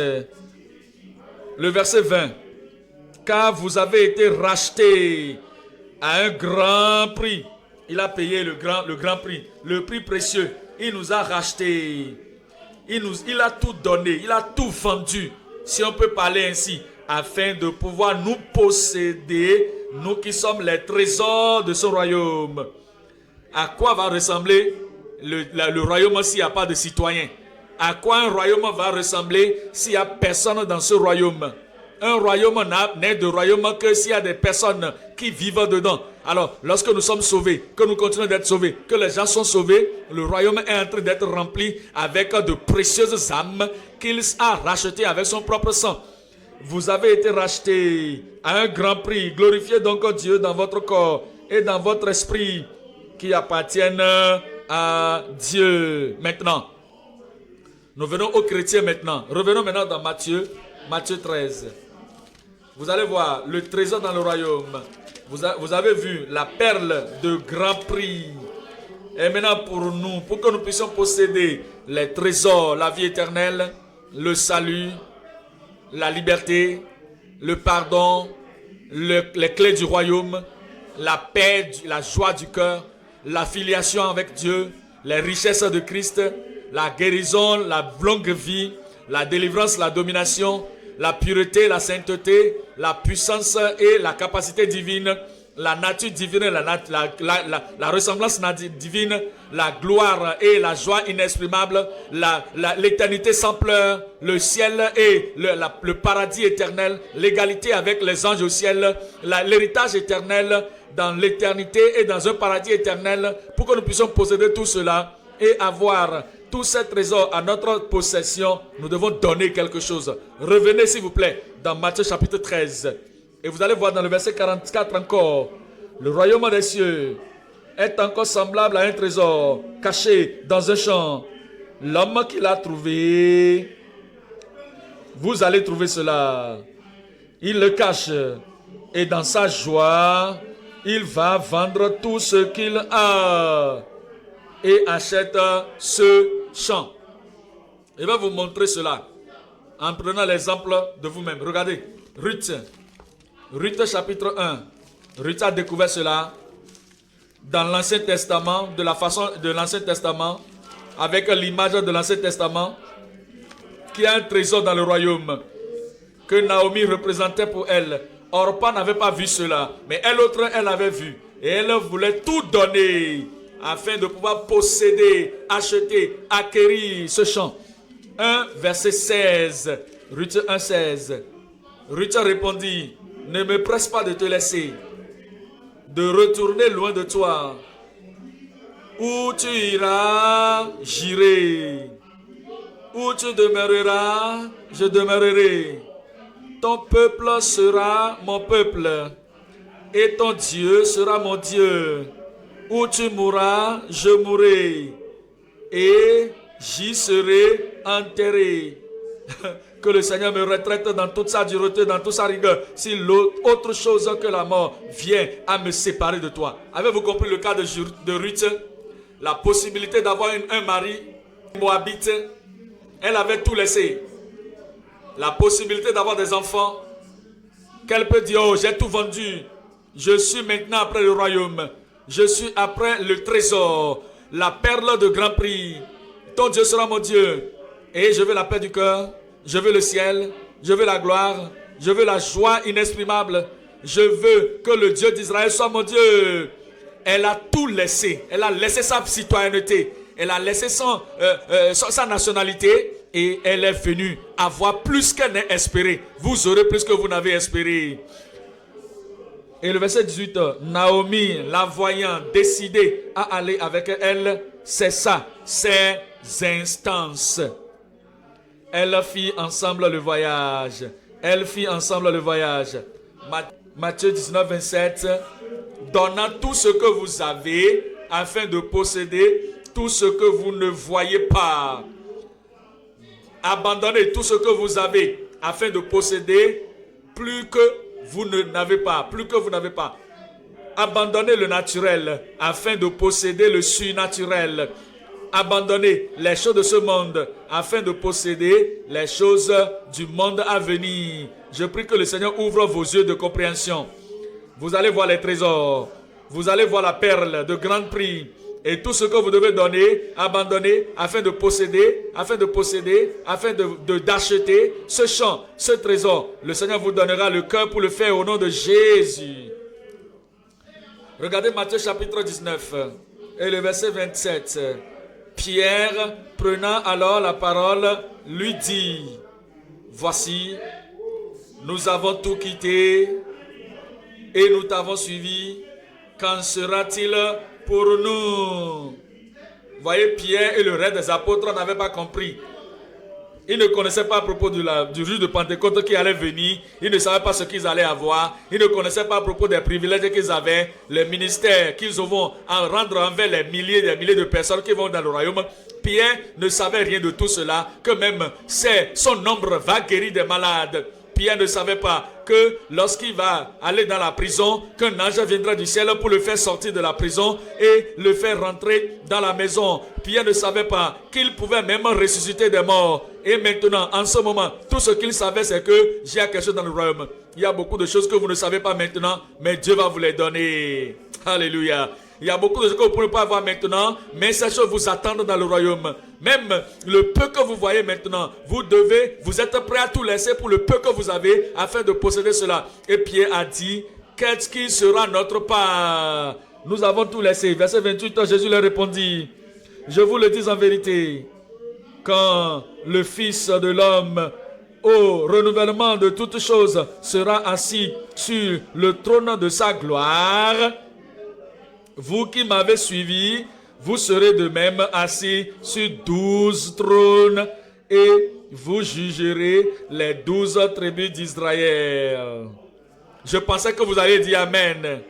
le verset 20. Car vous avez été rachetés à un grand prix. Il a payé le grand prix, le prix précieux. Il nous a rachetés. Il a tout donné, il a tout vendu, si on peut parler ainsi, afin de pouvoir nous posséder, nous qui sommes les trésors de son royaume. À quoi va ressembler le royaume s'il n'y a pas de citoyens? À quoi un royaume va ressembler s'il n'y a personne dans ce royaume? Un royaume n'est de royaume que s'il y a des personnes qui vivent dedans. Alors, lorsque nous sommes sauvés, que nous continuons d'être sauvés, que les gens sont sauvés, le royaume est en train d'être rempli avec de précieuses âmes qu'il a rachetées avec son propre sang. Vous avez été rachetés à un grand prix. Glorifiez donc Dieu dans votre corps et dans votre esprit qui appartiennent à Dieu. Maintenant, nous venons aux chrétiens maintenant. Revenons maintenant dans Matthieu 13. Vous allez voir le trésor dans le royaume. Vous avez vu la perle de grand prix. Et maintenant pour nous, pour que nous puissions posséder les trésors, la vie éternelle, le salut, la liberté, le pardon, les clés du royaume, la paix, la joie du cœur, la filiation avec Dieu, les richesses de Christ, la guérison, la longue vie, la délivrance, la domination, la pureté, la sainteté, la puissance et la capacité divine, la nature divine, la ressemblance divine, la gloire et la joie inexprimable, l'éternité sans pleurs, le ciel et le paradis éternel, l'égalité avec les anges au ciel, l'héritage éternel dans l'éternité et dans un paradis éternel. Pour que nous puissions posséder tout cela et avoir tous ces trésors à notre possession, nous devons donner quelque chose. Revenez s'il vous plaît dans Matthieu chapitre 13. Et vous allez voir dans le verset 44 encore. Le royaume des cieux est encore semblable à un trésor caché dans un champ. L'homme qui l'a trouvé, vous allez trouver cela. Il le cache et dans sa joie, il va vendre tout ce qu'il a et achète ce champ. Je vais vous montrer cela en prenant l'exemple de vous-même. Regardez, Ruth chapitre 1. Ruth a découvert cela dans l'Ancien Testament, de la façon de l'Ancien Testament, avec l'image de l'Ancien Testament, qui a un trésor dans le royaume, que Naomi représentait pour elle. Orpa n'avait pas vu cela, mais elle avait vu. Et elle voulait tout donner afin de pouvoir posséder, acheter, acquérir ce champ. 1 verset 16. Ruth 1, 16. Ruth répondit, ne me presse pas de te laisser, de retourner loin de toi. Où tu iras, j'irai. Où tu demeureras, je demeurerai. Ton peuple sera mon peuple, et ton Dieu sera mon Dieu. Où tu mourras, je mourrai, et j'y serai enterré. Que le Seigneur me retraite dans toute sa dureté, dans toute sa rigueur, si autre chose que la mort vient à me séparer de toi. Avez-vous compris le cas de Ruth? La possibilité d'avoir un mari moabite, elle avait tout laissé. La possibilité d'avoir des enfants, qu'elle peut dire, oh, j'ai tout vendu. Je suis maintenant après le royaume. Je suis après le trésor, la perle de grand prix. Ton Dieu sera mon Dieu. Et je veux la paix du cœur, je veux le ciel, je veux la gloire, je veux la joie inexprimable. Je veux que le Dieu d'Israël soit mon Dieu. Elle a tout laissé. Elle a laissé sa citoyenneté. Elle a laissé sa nationalité. Et elle est venue avoir plus qu'elle n'a espéré. Vous aurez plus que vous n'avez espéré. Et le verset 18, Naomi, la voyant, décidée à aller avec elle, c'est ça, ses instances. Elle fit ensemble le voyage. Elle fit ensemble le voyage. Matthieu 19, 27, donnant tout ce que vous avez afin de posséder tout ce que vous ne voyez pas. Abandonnez tout ce que vous avez afin de posséder plus que vous n'avez pas, plus que vous n'avez pas. Abandonnez le naturel afin de posséder le surnaturel. Abandonnez les choses de ce monde afin de posséder les choses du monde à venir. Je prie que le Seigneur ouvre vos yeux de compréhension. Vous allez voir les trésors. Vous allez voir la perle de grand prix. Et tout ce que vous devez donner, abandonner, afin de posséder, afin d'acheter ce champ, ce trésor. Le Seigneur vous donnera le cœur pour le faire au nom de Jésus. Regardez Matthieu chapitre 19 et le verset 27. Pierre, prenant alors la parole, lui dit, voici, nous avons tout quitté et nous t'avons suivi. Qu'en sera-t-il pour nous? Voyez, Pierre et le reste des apôtres n'avaient pas compris. Ils ne connaissaient pas à propos du jour de Pentecôte qui allait venir. Ils ne savaient pas ce qu'ils allaient avoir. Ils ne connaissaient pas à propos des privilèges qu'ils avaient, les ministères qu'ils vont en rendre envers les milliers et des milliers de personnes qui vont dans le royaume. Pierre ne savait rien de tout cela, que même son nombre va guérir des malades. Pierre ne savait pas que lorsqu'il va aller dans la prison, qu'un ange viendra du ciel pour le faire sortir de la prison et le faire rentrer dans la maison. Pierre ne savait pas qu'il pouvait même ressusciter des morts. Et maintenant, en ce moment, tout ce qu'il savait, c'est que j'ai quelque chose dans le royaume. Il y a beaucoup de choses que vous ne savez pas maintenant, mais Dieu va vous les donner. Alléluia. Il y a beaucoup de choses que vous ne pouvez pas voir maintenant, mais ces choses vous attendent dans le royaume. Même le peu que vous voyez maintenant, vous êtes prêts à tout laisser pour le peu que vous avez afin de posséder cela. Et Pierre a dit, qu'est-ce qui sera notre part? Nous avons tout laissé. Verset 28, Jésus leur répondit, je vous le dis en vérité, quand le Fils de l'homme, au renouvellement de toutes choses, sera assis sur le trône de sa gloire, vous qui m'avez suivi, vous serez de même assis sur 12 trônes et vous jugerez les 12 tribus d'Israël. Je pensais que vous alliez dire Amen.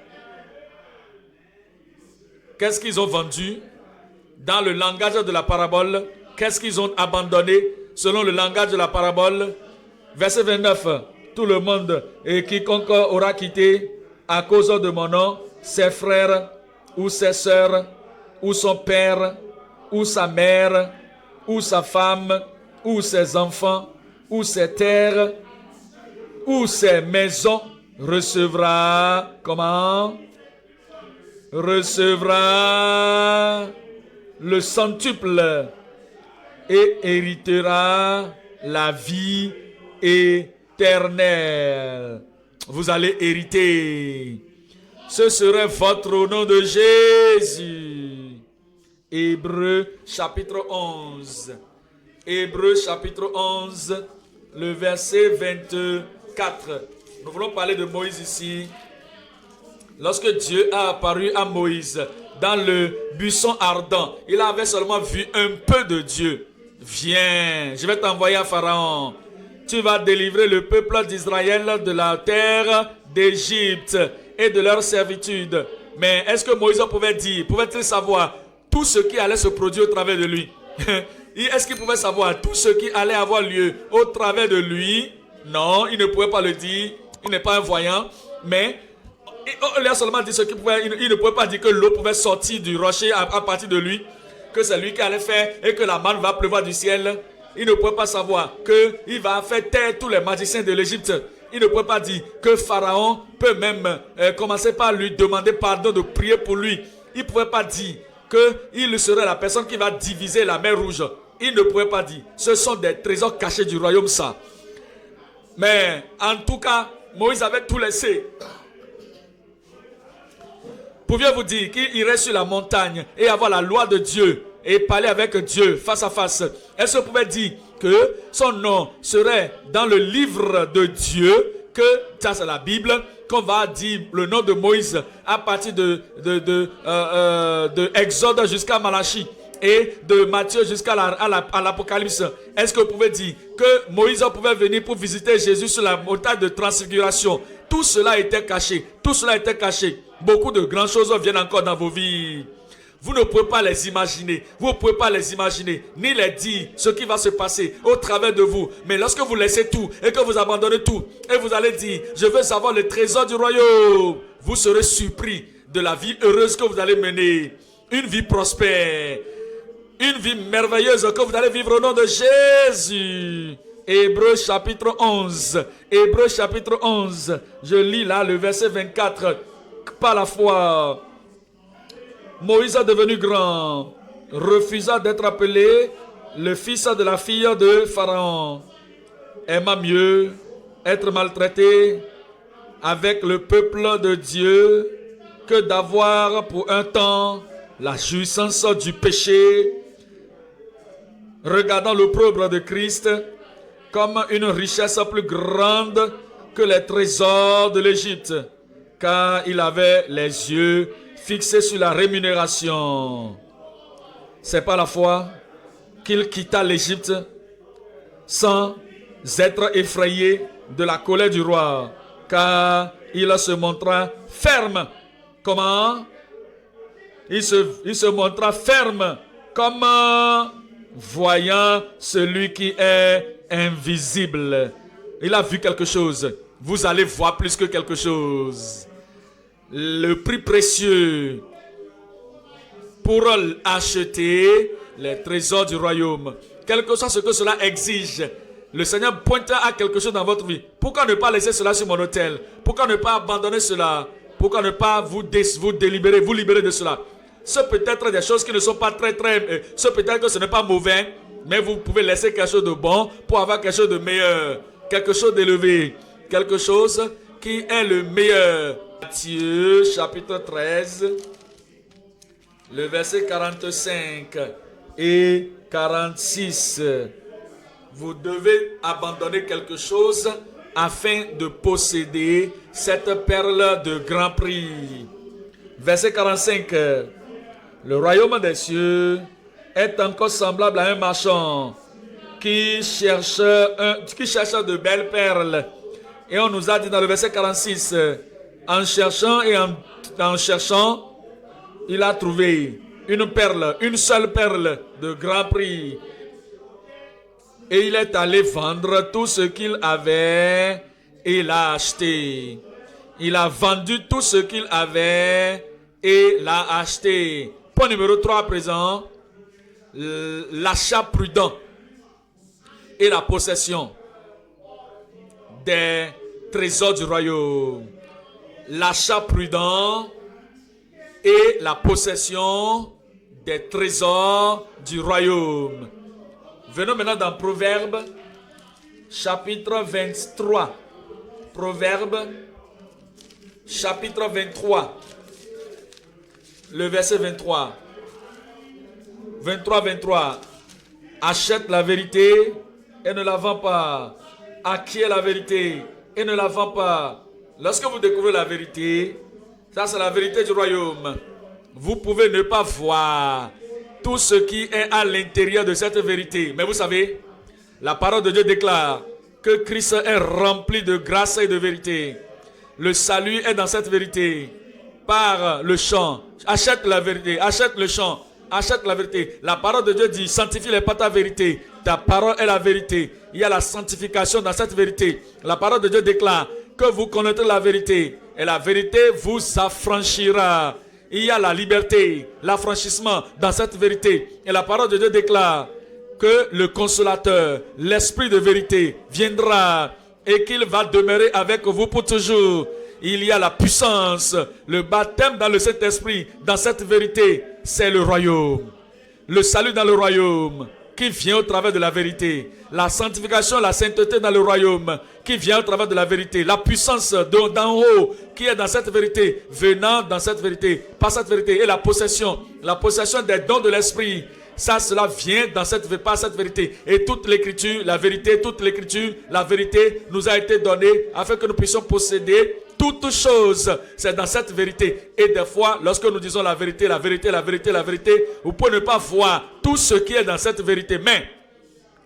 Qu'est-ce qu'ils ont vendu dans le langage de la parabole? Qu'est-ce qu'ils ont abandonné selon le langage de la parabole? Verset 29. Tout le monde et quiconque aura quitté à cause de mon nom ses frères ou ses sœurs, ou son père, ou sa mère, ou sa femme, ou ses enfants, ou ses terres, ou ses maisons, recevra, comment? Recevra le centuple et héritera la vie éternelle. Vous allez hériter. Ce serait votre au nom de Jésus. Hébreux chapitre 11. Hébreux chapitre 11, le verset 24. Nous voulons parler de Moïse ici. Lorsque Dieu a apparu à Moïse dans le buisson ardent, il avait seulement vu un peu de Dieu. Viens, je vais t'envoyer à Pharaon. tu vas délivrer le peuple d'Israël de la terre d'Égypte et de leur servitude. Mais est-ce que Moïse pouvait-il savoir tout ce qui allait se produire au travers de lui? Est-ce qu'il pouvait savoir tout ce qui allait avoir lieu au travers de lui? Non, il ne pouvait pas le dire. Il n'est pas un voyant. Mais il a seulement dit ce qu'il pouvait. Il ne pouvait pas dire que l'eau pouvait sortir du rocher à partir de lui, que c'est lui qui allait faire et que la manne va pleuvoir du ciel. Il ne pouvait pas savoir qu'il va faire taire tous les magiciens de l'Égypte. Il ne pouvait pas dire que Pharaon peut même commencer par lui demander pardon, de prier pour lui. Il ne pouvait pas dire qu'il serait la personne qui va diviser la mer Rouge. Il ne pouvait pas dire. Ce sont des trésors cachés du royaume, ça. Mais en tout cas, Moïse avait tout laissé. Pouviez-vous dire qu'il irait sur la montagne et avoir la loi de Dieu et parler avec Dieu face à face? Est-ce que vous pouvez dire que son nom serait dans le livre de Dieu, que ça c'est la Bible, qu'on va dire le nom de Moïse à partir de Exode jusqu'à Malachie et de Matthieu jusqu'à l'Apocalypse? Est-ce que vous pouvez dire que Moïse pouvait venir pour visiter Jésus sur la montagne de transfiguration? Tout cela était caché. Tout cela était caché. Beaucoup de grandes choses viennent encore dans vos vies. Vous ne pouvez pas les imaginer. Vous ne pouvez pas les imaginer, ni les dire ce qui va se passer au travers de vous. Mais lorsque vous laissez tout et que vous abandonnez tout, et vous allez dire, je veux savoir le trésor du royaume, vous serez surpris de la vie heureuse que vous allez mener. Une vie prospère. Une vie merveilleuse que vous allez vivre au nom de Jésus. Hébreux chapitre 11. Hébreux chapitre 11. Je lis là le verset 24. Par la foi, Moïse est devenu grand, refusa d'être appelé le fils de la fille de Pharaon. Aima mieux être maltraité avec le peuple de Dieu que d'avoir pour un temps la jouissance du péché, regardant l'opprobre de Christ comme une richesse plus grande que les trésors de l'Égypte, car il avait les yeux fixés sur la rémunération. C'est par la foi qu'il quitta l'Égypte sans être effrayé de la colère du roi, car il se montra ferme. Comment? Il se montra ferme comme voyant celui qui est invisible. Il a vu quelque chose. Vous allez voir plus que quelque chose. Le prix précieux pour acheter les trésors du royaume. Quel que soit ce que cela exige, le Seigneur pointe à quelque chose dans votre vie. Pourquoi ne pas laisser cela sur mon autel? Pourquoi ne pas abandonner cela? Pourquoi ne pas vous libérer de cela? Ce peut être des choses qui ne sont pas ce peut être que ce n'est pas mauvais, mais vous pouvez laisser quelque chose de bon pour avoir quelque chose de meilleur, quelque chose d'élevé, quelque chose qui est le meilleur. Matthieu chapitre 13, le verset 45 et 46. Vous devez abandonner quelque chose afin de posséder cette perle de grand prix. Verset 45. Le royaume des cieux est encore semblable à un marchand qui cherche de belles perles. Et on nous a dit dans le verset 46, en cherchant, il a trouvé une perle, une seule perle de grand prix. Et il est allé vendre tout ce qu'il avait et l'a acheté. Il a vendu tout ce qu'il avait et l'a acheté. Point numéro 3 à présent, l'achat prudent et la possession des trésors du royaume. L'achat prudent et la possession des trésors du royaume. Venons maintenant dans Proverbes, chapitre 23. Proverbes, chapitre 23. Le verset 23. 23. Achète la vérité et ne la vends pas. Acquiert la vérité et ne la vends pas. Lorsque vous découvrez la vérité, ça c'est la vérité du royaume. Vous pouvez ne pas voir tout ce qui est à l'intérieur de cette vérité. Mais vous savez, la parole de Dieu déclare que Christ est rempli de grâce et de vérité. Le salut est dans cette vérité. Par le chant. Achète la vérité. Achète le chant. Achète la vérité. La parole de Dieu dit, sanctifie-les par ta vérité. Ta parole est la vérité. Il y a la sanctification dans cette vérité. La parole de Dieu déclare que vous connaîtrez la vérité. Et la vérité vous affranchira. Il y a la liberté, l'affranchissement dans cette vérité. Et la parole de Dieu déclare que le consolateur, l'esprit de vérité viendra et qu'il va demeurer avec vous pour toujours. Il y a la puissance, le baptême dans le Saint-Esprit, dans cette vérité, c'est le royaume. Le salut dans le royaume, qui vient au travers de la vérité. La sanctification, la sainteté dans le royaume, qui vient au travers de la vérité. La puissance d'en haut, qui est dans cette vérité, venant dans cette vérité, par cette vérité. Et la possession des dons de l'Esprit, ça, cela vient par cette vérité. Et toute l'écriture, la vérité, la vérité nous a été donnée afin que nous puissions posséder toutes choses. C'est dans cette vérité. Et des fois, lorsque nous disons la vérité, vous pouvez ne pas voir tout ce qui est dans cette vérité. Mais,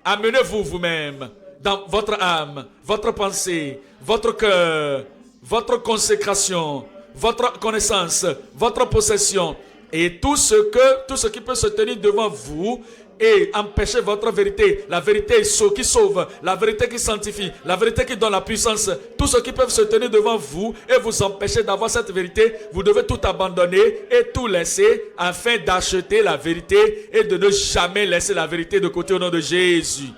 amenez-vous vous-même dans votre âme, votre pensée, votre cœur, votre consécration, votre connaissance, votre possession. Et tout ce qui peut se tenir devant vous et empêcher votre vérité, la vérité qui sauve, la vérité qui sanctifie, la vérité qui donne la puissance, tout ce qui peut se tenir devant vous et vous empêcher d'avoir cette vérité, vous devez tout abandonner et tout laisser afin d'acheter la vérité et de ne jamais laisser la vérité de côté au nom de Jésus.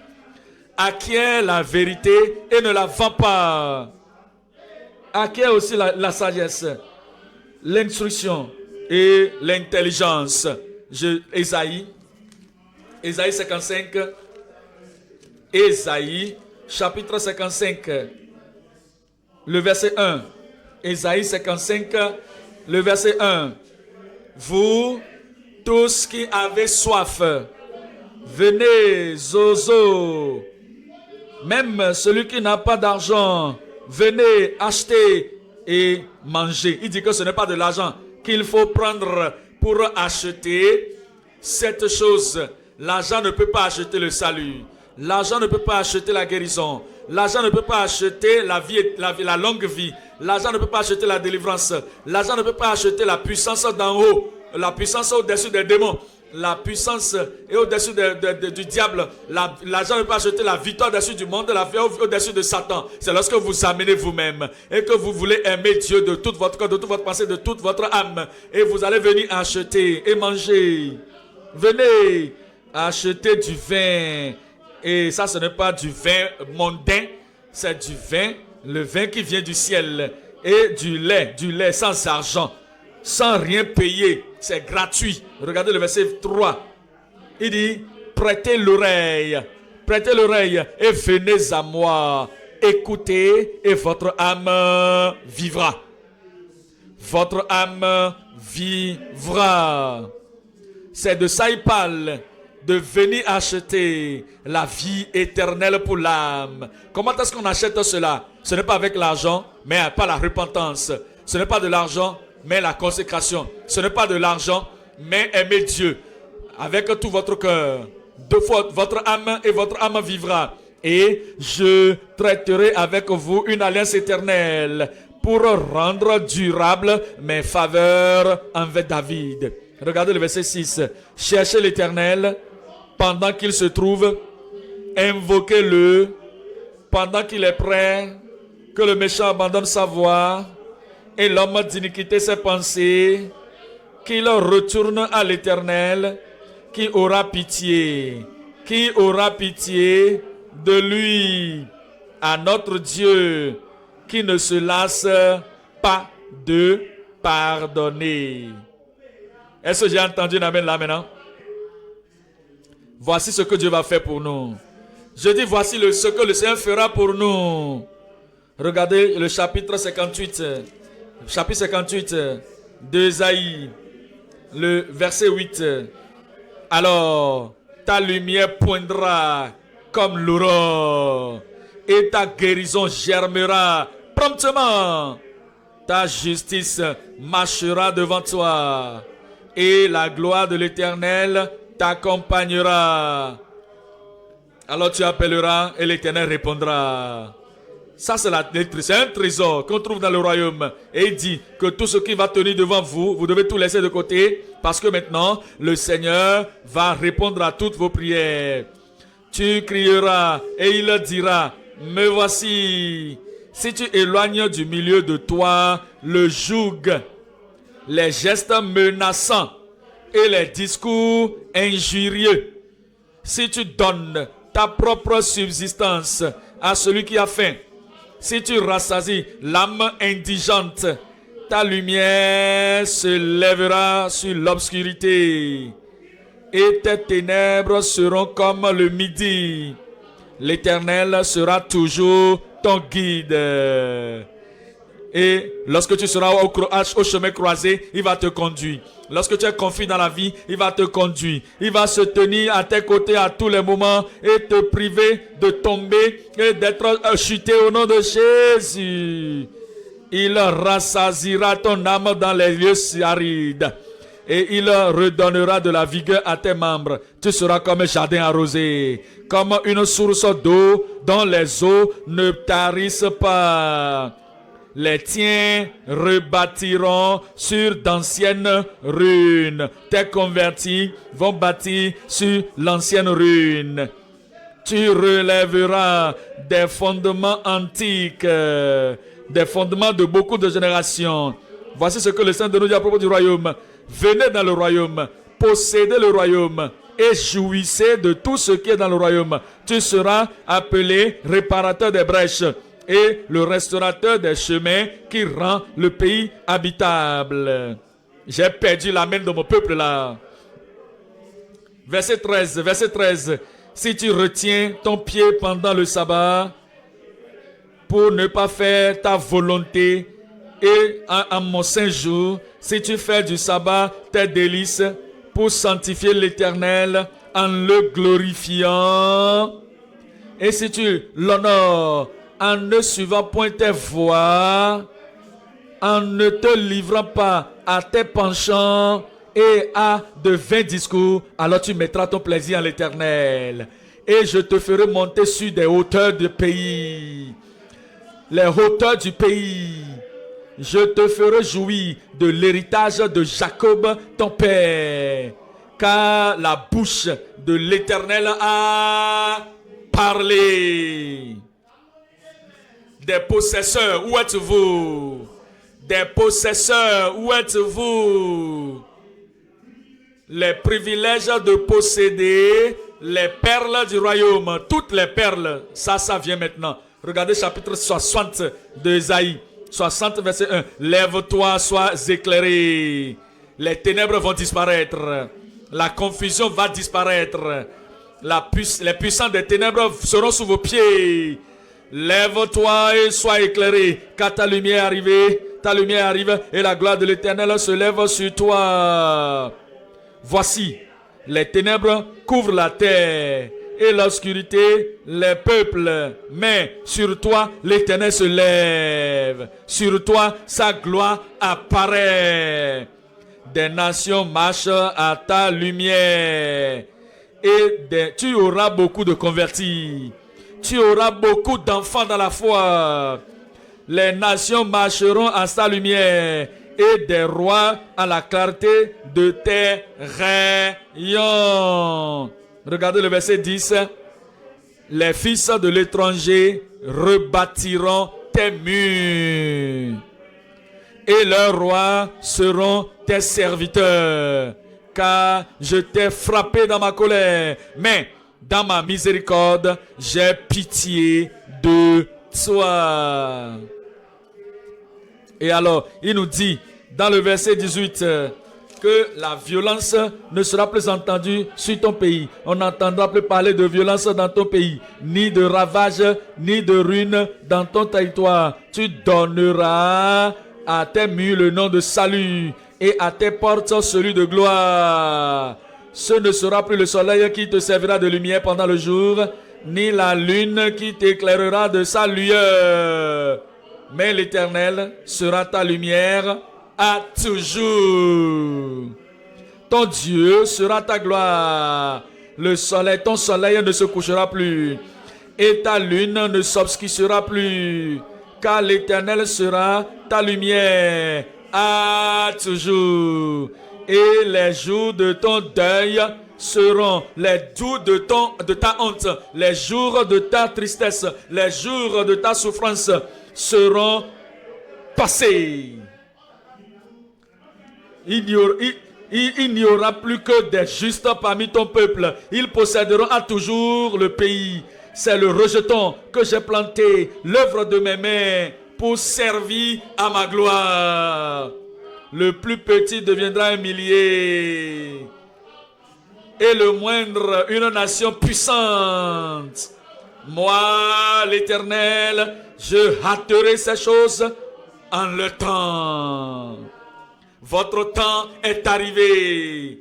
Acquiert la vérité et ne la vend pas. Acquiert aussi la sagesse, l'instruction et l'intelligence. Ésaïe 55. Ésaïe chapitre 55. Le verset 1. Ésaïe 55. Le verset 1. Vous, tous qui avez soif, venez aux eaux. Même celui qui n'a pas d'argent, venez acheter et manger. Il dit que ce n'est pas de l'argent qu'il faut prendre pour acheter cette chose. L'argent ne peut pas acheter le salut. L'argent ne peut pas acheter la guérison. L'argent ne peut pas acheter la longue vie. L'argent ne peut pas acheter la délivrance. L'argent ne peut pas acheter la puissance d'en haut. La puissance au-dessus des démons. La puissance est au-dessus du diable. L'argent ne peut pas acheter la victoire au-dessus du monde, la vie au-dessus de Satan. C'est lorsque vous amenez vous-même et que vous voulez aimer Dieu de tout votre corps, de toute votre pensée, de toute votre âme. Et vous allez venir acheter et manger. Venez acheter du vin. Et ça, ce n'est pas du vin mondain. C'est du vin, le vin qui vient du ciel. Et du lait sans argent, sans rien payer. C'est gratuit. Regardez le verset 3. Il dit, prêtez l'oreille et venez à moi. Écoutez et votre âme vivra. Votre âme vivra. C'est de ça il parle, de venir acheter la vie éternelle pour l'âme. Comment est-ce qu'on achète cela? Ce n'est pas avec l'argent, mais pas la repentance. Ce n'est pas de l'argent, mais la consécration. Ce n'est pas de l'argent, mais aimer Dieu avec tout votre cœur. De votre âme et votre âme vivra. Et je traiterai avec vous une alliance éternelle pour rendre durable mes faveurs envers David. Regardez le verset 6. Cherchez l'Éternel pendant qu'il se trouve. Invoquez-le pendant qu'il est prêt. Que le méchant abandonne sa voie et l'homme d'iniquité ses pensées. Qu'il retourne à l'Éternel qui aura pitié. Qui aura pitié de lui. À notre Dieu qui ne se lasse pas de pardonner. Est-ce que j'ai entendu un amen là maintenant? Voici ce que Dieu va faire pour nous. Je dis voici ce que le Seigneur fera pour nous. Regardez le chapitre 58. Chapitre 58 d'Ésaïe. Le verset 8. Alors, ta lumière poindra comme l'aurore et ta guérison germera promptement. Ta justice marchera devant toi. Et la gloire de l'Éternel t'accompagnera. Alors tu appelleras et l'Éternel répondra. Ça, c'est un trésor qu'on trouve dans le royaume. Et il dit que tout ce qui va tenir devant vous, vous devez tout laisser de côté. Parce que maintenant, le Seigneur va répondre à toutes vos prières. Tu crieras et il dira, me voici. Si tu éloignes du milieu de toi le joug, les gestes menaçants et les discours injurieux, si tu donnes ta propre subsistance à celui qui a faim, si tu rassasies l'âme indigente, ta lumière se lèvera sur l'obscurité et tes ténèbres seront comme le midi. L'Éternel sera toujours ton guide. Et lorsque tu seras au chemin croisé, il va te conduire. Lorsque tu es confus dans la vie, il va te conduire. Il va se tenir à tes côtés à tous les moments et te priver de tomber et d'être chuté au nom de Jésus. Il rassasiera ton âme dans les lieux arides. Et il redonnera de la vigueur à tes membres. Tu seras comme un jardin arrosé, comme une source d'eau dont les eaux ne tarissent pas. Les tiens rebâtiront sur d'anciennes ruines. Tes convertis vont bâtir sur l'ancienne ruine. Tu relèveras des fondements antiques, des fondements de beaucoup de générations. Voici ce que le Saint de nous dit à propos du royaume. Venez dans le royaume, possédez le royaume et jouissez de tout ce qui est dans le royaume. Tu seras appelé réparateur des brèches et le restaurateur des chemins qui rend le pays habitable. J'ai perdu la main de mon peuple là. Verset 13. Si tu retiens ton pied pendant le sabbat pour ne pas faire ta volonté et à mon saint jour, si tu fais du sabbat tes délices pour sanctifier l'Éternel en le glorifiant, et si tu l'honores en ne suivant point tes voies, en ne te livrant pas à tes penchants et à de vains discours, alors tu mettras ton plaisir en l'Éternel. Et je te ferai monter sur des hauteurs du pays. Les hauteurs du pays. Je te ferai jouir de l'héritage de Jacob, ton père. Car la bouche de l'Éternel a parlé. Des possesseurs, où êtes-vous? Des possesseurs, où êtes-vous? Les privilèges de posséder les perles du royaume, toutes les perles, ça vient maintenant. Regardez chapitre 60 de Ésaïe, 60 verset 1. Lève-toi, sois éclairé. Les ténèbres vont disparaître. La confusion va disparaître. Les puissants des ténèbres seront sous vos pieds. Lève-toi et sois éclairé, car ta lumière arrive et la gloire de l'Éternel se lève sur toi. Voici, les ténèbres couvrent la terre et l'obscurité les peuples. Mais sur toi, l'Éternel se lève. Sur toi, sa gloire apparaît. Des nations marchent à ta lumière et tu auras beaucoup de convertis. Tu auras beaucoup d'enfants dans la foi. Les nations marcheront à sa lumière et des rois à la clarté de tes rayons. Regardez le verset 10. Les fils de l'étranger rebâtiront tes murs et leurs rois seront tes serviteurs. Car je t'ai frappé dans ma colère, mais dans ma miséricorde, j'ai pitié de toi. Et alors, il nous dit dans le verset 18 que la violence ne sera plus entendue sur ton pays. On n'entendra plus parler de violence dans ton pays, ni de ravage, ni de ruine dans ton territoire. Tu donneras à tes murs le nom de salut et à tes portes celui de gloire. Ce ne sera plus le soleil qui te servira de lumière pendant le jour, ni la lune qui t'éclairera de sa lueur. Mais l'Éternel sera ta lumière à toujours. Ton Dieu sera ta gloire. ton soleil ne se couchera plus, et ta lune ne s'obscurcira plus, car l'Éternel sera ta lumière à toujours. Et les jours de ton deuil seront les jours de ta honte, les jours de ta tristesse, les jours de ta souffrance seront passés. Il n'y aura plus que des justes parmi ton peuple. Ils posséderont à toujours le pays. C'est le rejeton que j'ai planté, l'œuvre de mes mains, pour servir à ma gloire. Le plus petit deviendra un millier, et le moindre une nation puissante. Moi, l'Éternel, je hâterai ces choses en le temps. Votre temps est arrivé.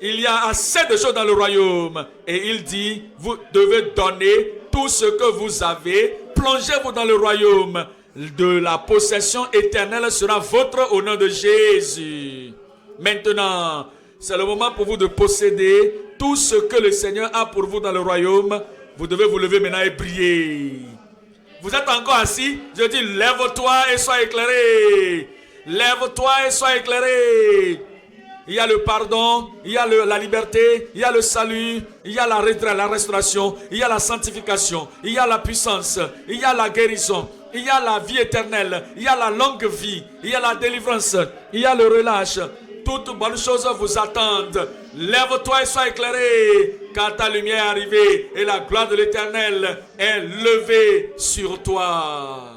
Il y a assez de choses dans le royaume. Et il dit, vous devez donner tout ce que vous avez. Plongez-vous dans le royaume. De la possession éternelle sera votre au nom de Jésus. Maintenant, c'est le moment pour vous de posséder tout ce que le Seigneur a pour vous dans le royaume. Vous devez vous lever maintenant et briller. Vous êtes encore assis? Je dis, lève-toi et sois éclairé. Lève-toi et sois éclairé. Il y a le pardon, il y a la liberté, il y a le salut, il y a la restauration, il y a la sanctification, il y a la puissance, il y a la guérison, il y a la vie éternelle, il y a la longue vie, il y a la délivrance, il y a le relâche. Toutes bonnes choses vous attendent. Lève-toi et sois éclairé, car ta lumière est arrivée et la gloire de l'Éternel est levée sur toi.